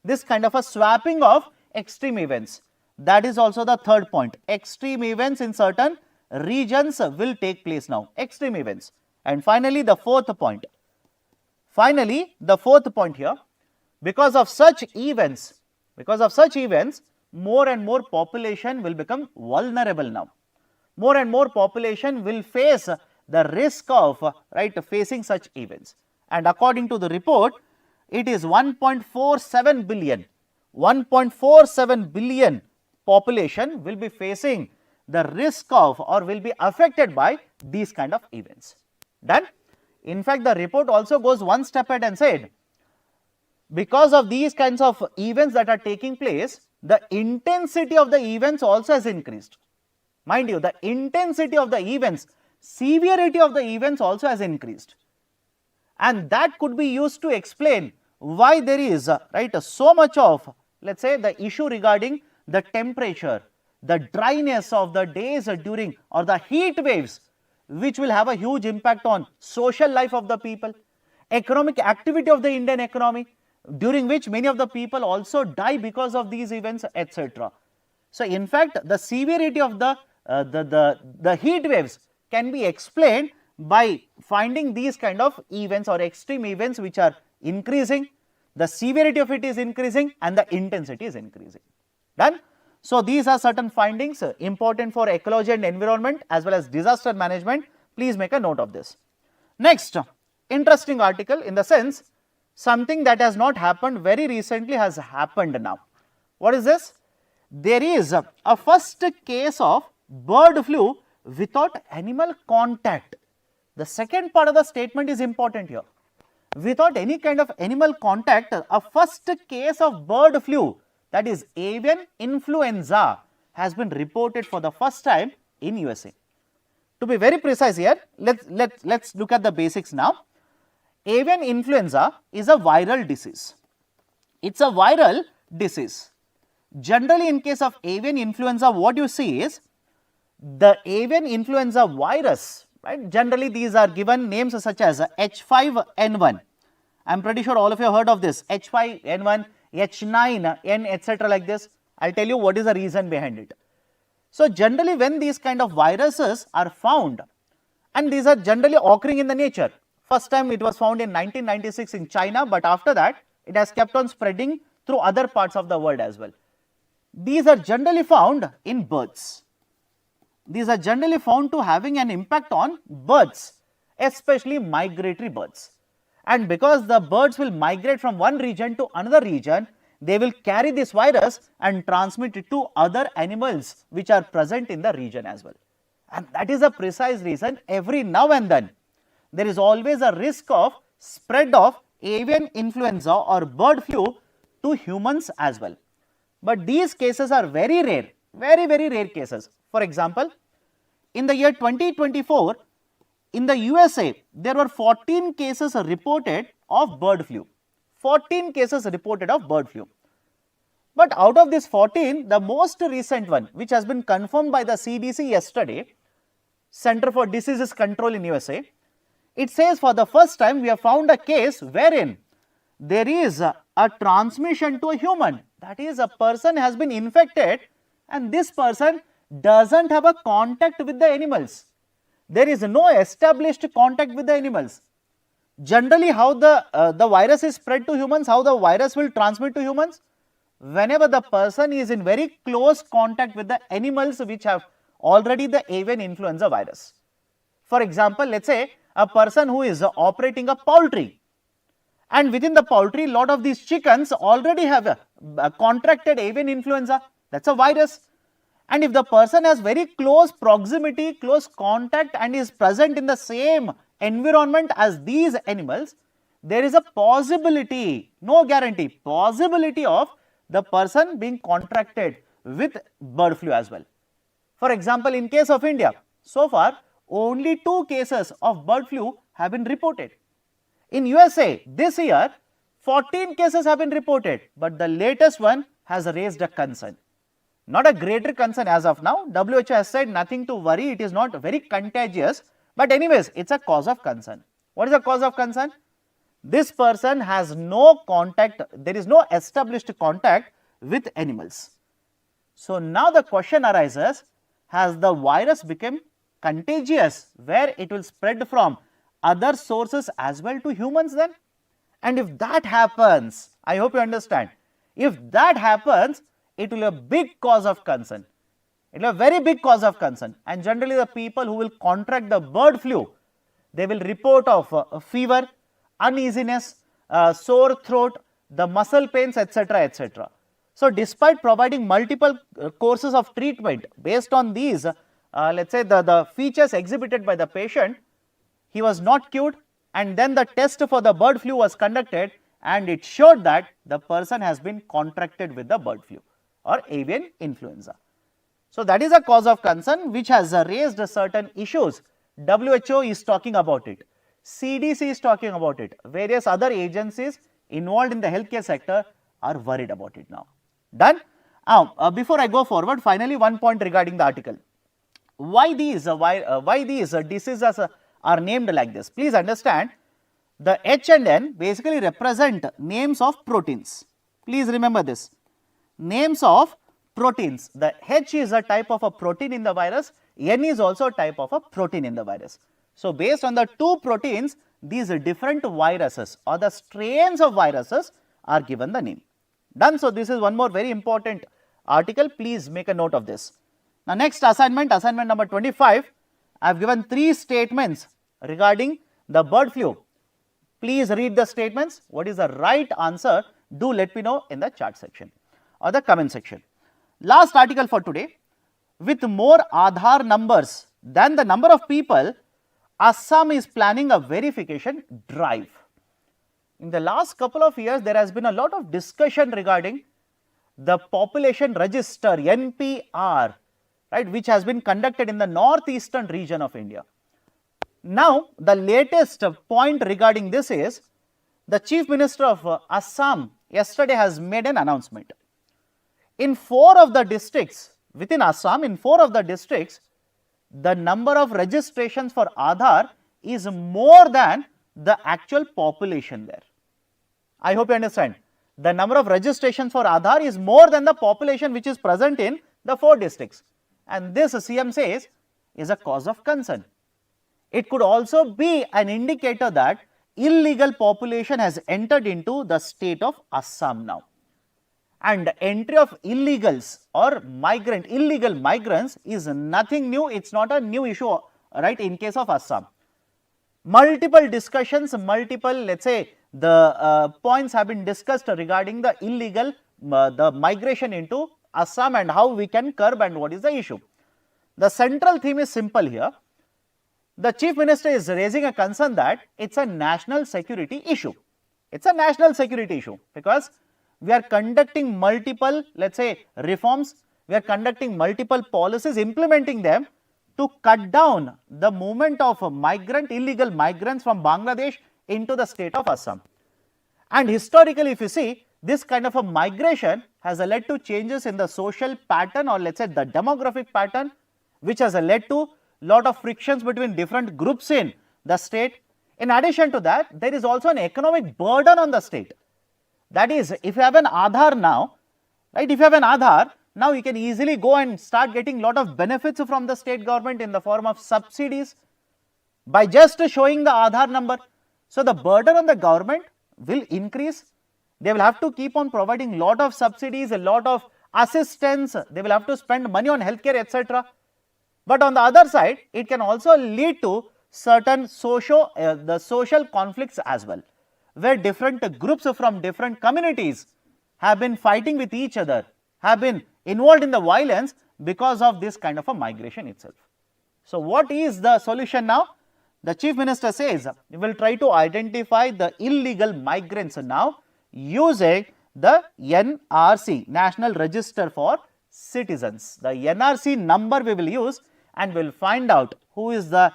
this kind of a swapping of extreme events. That is also the third point. Extreme events in certain regions will take place now, extreme events. And finally, the fourth point. Here, because of such events, more and more population will become vulnerable now. More and more population will face the risk of facing such events. And according to the report, it is 1.47 billion. 1.47 billion population will be facing the risk of or will be affected by these kind of events. Done? In fact, the report also goes one step ahead and said, because of these kinds of events that are taking place, the intensity of the events also has increased. Mind you, the intensity of the events, severity of the events also has increased. And that could be used to explain why there is so much of, let us say, the issue regarding the temperature, the dryness of the days during, or the heat waves, which will have a huge impact on social life of the people, economic activity of the Indian economy, during which many of the people also die because of these events, etc. So in fact, the severity of the heat waves can be explained by finding these kind of events or extreme events which are increasing, the severity of it is increasing and the intensity is increasing. Done? So these are certain findings important for ecology and environment as well as disaster management. Please make a note of this. Next, interesting article, in the sense something that has not happened very recently has happened now. What is this? There is a first case of bird flu without animal contact. The second part of the statement is important here. Without any kind of animal contact, a first case of bird flu, that is avian influenza, has been reported for the first time in USA. To be very precise here, let's look at the basics now. Avian influenza is a viral disease. It's a viral disease. Generally, in case of avian influenza, what you see is the avian influenza virus, right? Generally, these are given names such as H5N1. I am pretty sure all of you have heard of this, H5N1, H9N, etc. like this. I will tell you what is the reason behind it. So generally, when these kind of viruses are found, and these are generally occurring in the nature, first time it was found in 1996 in China, but after that it has kept on spreading through other parts of the world as well. These are generally found in birds. These are generally found to having an impact on birds, especially migratory birds. And because the birds will migrate from one region to another region, they will carry this virus and transmit it to other animals which are present in the region as well. And that is a precise reason every now and then there is always a risk of spread of avian influenza or bird flu to humans as well. But these cases are very rare, very rare cases. For example, in the year 2024, in the USA, there were 14 cases reported of bird flu. 14 cases reported of bird flu. But out of this 14, the most recent one, which has been confirmed by the CDC yesterday, Center for Diseases Control in USA, it says for the first time we have found a case wherein there is a transmission to a human. That is, a person has been infected and this person doesn't have a contact with the animals. There is no established contact with the animals. Generally, how the virus is spread to humans, how the virus will transmit to humans? Whenever the person is in very close contact with the animals which have already the avian influenza virus. For example, let us say a person who is operating a poultry, and within the poultry, lot of these chickens already have contracted avian influenza. That is a virus. And if the person has very close proximity, close contact and is present in the same environment as these animals, there is a possibility, no guarantee, possibility of the person being contracted with bird flu as well. For example, in case of India, so far only 2 cases of bird flu have been reported. In USA, this year 14 cases have been reported, but the latest one has raised a concern. Not a greater concern as of now. WHO has said nothing to worry, it is not very contagious, but anyways, it is a cause of concern. What is the cause of concern? This person has no contact, there is no established contact with animals. So now the question arises, has the virus become contagious where it will spread from other sources as well to humans then? And if that happens, I hope you understand, if that happens, it will be a big cause of concern. It will be a very big cause of concern, and generally the people who will contract the bird flu, they will report of fever, uneasiness, sore throat, the muscle pains, etc., etc. So despite providing multiple courses of treatment based on these, let us say the features exhibited by the patient, he was not cured, and then the test for the bird flu was conducted and it showed that the person has been contracted with the bird flu or avian influenza. So that is a cause of concern which has raised certain issues. WHO is talking about it, CDC is talking about it, various other agencies involved in the healthcare sector are worried about it now. Done? Before I go forward, finally one point regarding the article. Why these diseases are named like this? Please understand, the H and N basically represent names of proteins. Please remember this, names of proteins. The H is a type of a protein in the virus, N is also a type of a protein in the virus. So based on the 2 proteins, these different viruses or the strains of viruses are given the name. Done. So this is one more very important article, please make a note of this. Now next assignment number 25, I have given 3 statements regarding the bird flu. Please read the statements. What is the right answer? Do let me know in the chat section or the comment section. Last article for today, with more Aadhaar numbers than the number of people, Assam is planning a verification drive. In the last couple of years, there has been a lot of discussion regarding the population register, NPR, right, which has been conducted in the northeastern region of India. Now, the latest point regarding this is, the Chief Minister of Assam yesterday has made an announcement. In 4 of the districts within Assam, in 4 of the districts, the number of registrations for Aadhaar is more than the actual population there. I hope you understand. The number of registrations for Aadhaar is more than the population which is present in the 4 districts. And this, CM says, is a cause of concern. It could also be an indicator that illegal population has entered into the state of Assam now. And entry of illegals or illegal migrants is nothing new, it is not a new issue, right, in case of Assam. Multiple discussions, let us say the points have been discussed regarding the illegal, the migration into Assam and how we can curb and what is the issue. The central theme is simple here. The Chief Minister is raising a concern that it is a national security issue. It is a national security issue because we are conducting multiple, let us say, reforms, we are conducting multiple policies, implementing them to cut down the movement of illegal migrants from Bangladesh into the state of Assam. And historically, if you see, this kind of a migration has led to changes in the social pattern, or let's say the demographic pattern, which has led to lot of frictions between different groups in the state. In addition to that, there is also an economic burden on the state. That is, if you have an Aadhaar now, right, if you have an Aadhaar, now you can easily go and start getting lot of benefits from the state government in the form of subsidies by just showing the Aadhaar number. So, the burden on the government will increase. They will have to keep on providing lot of subsidies, a lot of assistance, they will have to spend money on healthcare, etc. But on the other side, it can also lead to certain social conflicts as well, where different groups from different communities have been fighting with each other, have been involved in the violence because of this kind of a migration itself. So, what is the solution now? The Chief Minister says we will try to identify the illegal migrants now using the NRC, National Register for Citizens. The NRC number we will use, and we will find out who is the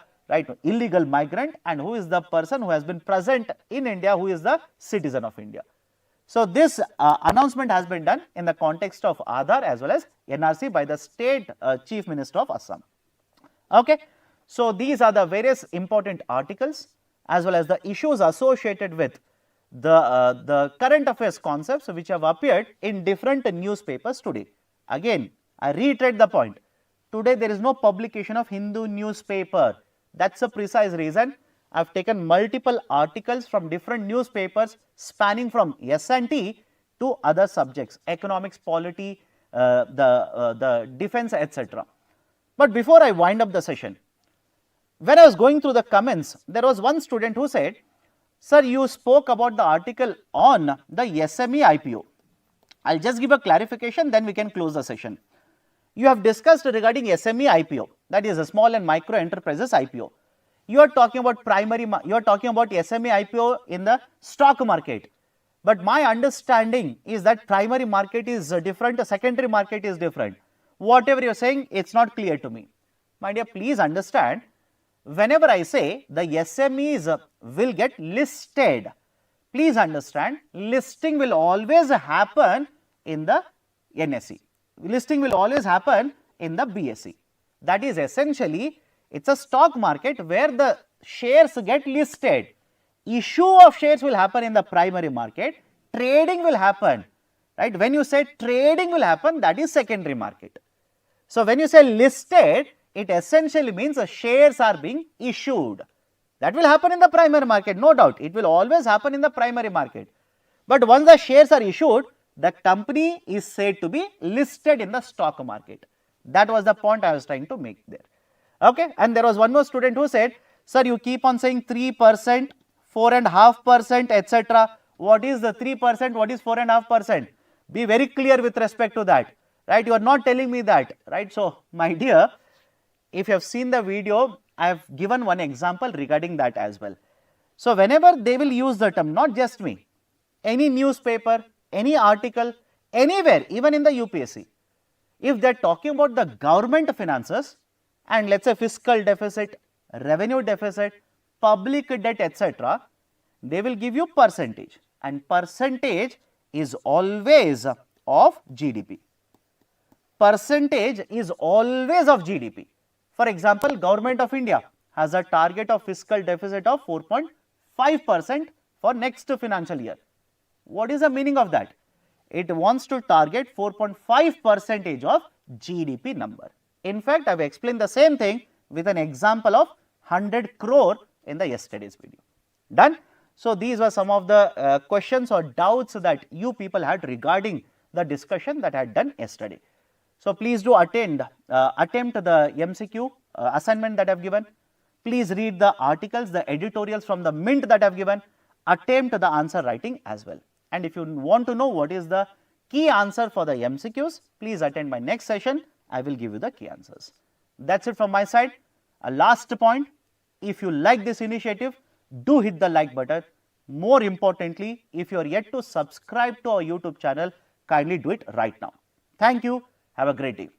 illegal migrant and who is the person who has been present in India, who is the citizen of India. So, this announcement has been done in the context of Aadhaar as well as NRC by the State Chief Minister of Assam. Okay. So, these are the various important articles as well as the issues associated with the current affairs concepts which have appeared in different newspapers today. Again, I reiterate the point, today there is no publication of Hindu newspaper. That is the precise reason I have taken multiple articles from different newspapers spanning from S&T to other subjects, economics, polity, the defense, etc. But before I wind up the session, when I was going through the comments, there was one student who said, sir, you spoke about the article on the SME IPO. I will just give a clarification, then we can close the session. You have discussed regarding SME IPO, that is a small and micro enterprises IPO. You are talking about SME IPO in the stock market. But my understanding is that primary market is different, the secondary market is different. Whatever you are saying, it is not clear to me. My dear, please understand, whenever I say the SMEs will get listed, please understand, listing will always happen in the NSE. Listing will always happen in the BSE. That is essentially, it is a stock market where the shares get listed. Issue of shares will happen in the primary market, trading will happen, right. When you say trading will happen, that is secondary market. So, when you say listed, it essentially means the shares are being issued. That will happen in the primary market, no doubt. It will always happen in the primary market. But once the shares are issued, the company is said to be listed in the stock market. That was the point I was trying to make there. Okay. And there was one more student who said, sir, you keep on saying 3%, 4.5%, etc. What is the 3%? What is 4.5%? Be very clear with respect to that, right? You are not telling me that, right? So, my dear, if you have seen the video, I have given one example regarding that as well. So, whenever they will use the term, not just me, any newspaper, any article, anywhere, even in the UPSC, if they are talking about the government finances and let us say fiscal deficit, revenue deficit, public debt, etc., they will give you percentage, and percentage is always of GDP. Percentage is always of GDP. For example, Government of India has a target of fiscal deficit of 4.5% for next financial year. What is the meaning of that? It wants to target 4.5% of GDP number. In fact, I have explained the same thing with an example of 100 crore in the yesterday's video. Done? So, these were some of the questions or doubts that you people had regarding the discussion that I had done yesterday. So, please do attempt the MCQ assignment that I have given. Please read the articles, the editorials from the Mint that I have given. Attempt the answer writing as well. And if you want to know what is the key answer for the MCQs, please attend my next session. I will give you the key answers. That's it from my side. A last point, if you like this initiative, do hit the like button. More importantly, if you are yet to subscribe to our YouTube channel, kindly do it right now. Thank you. Have a great day.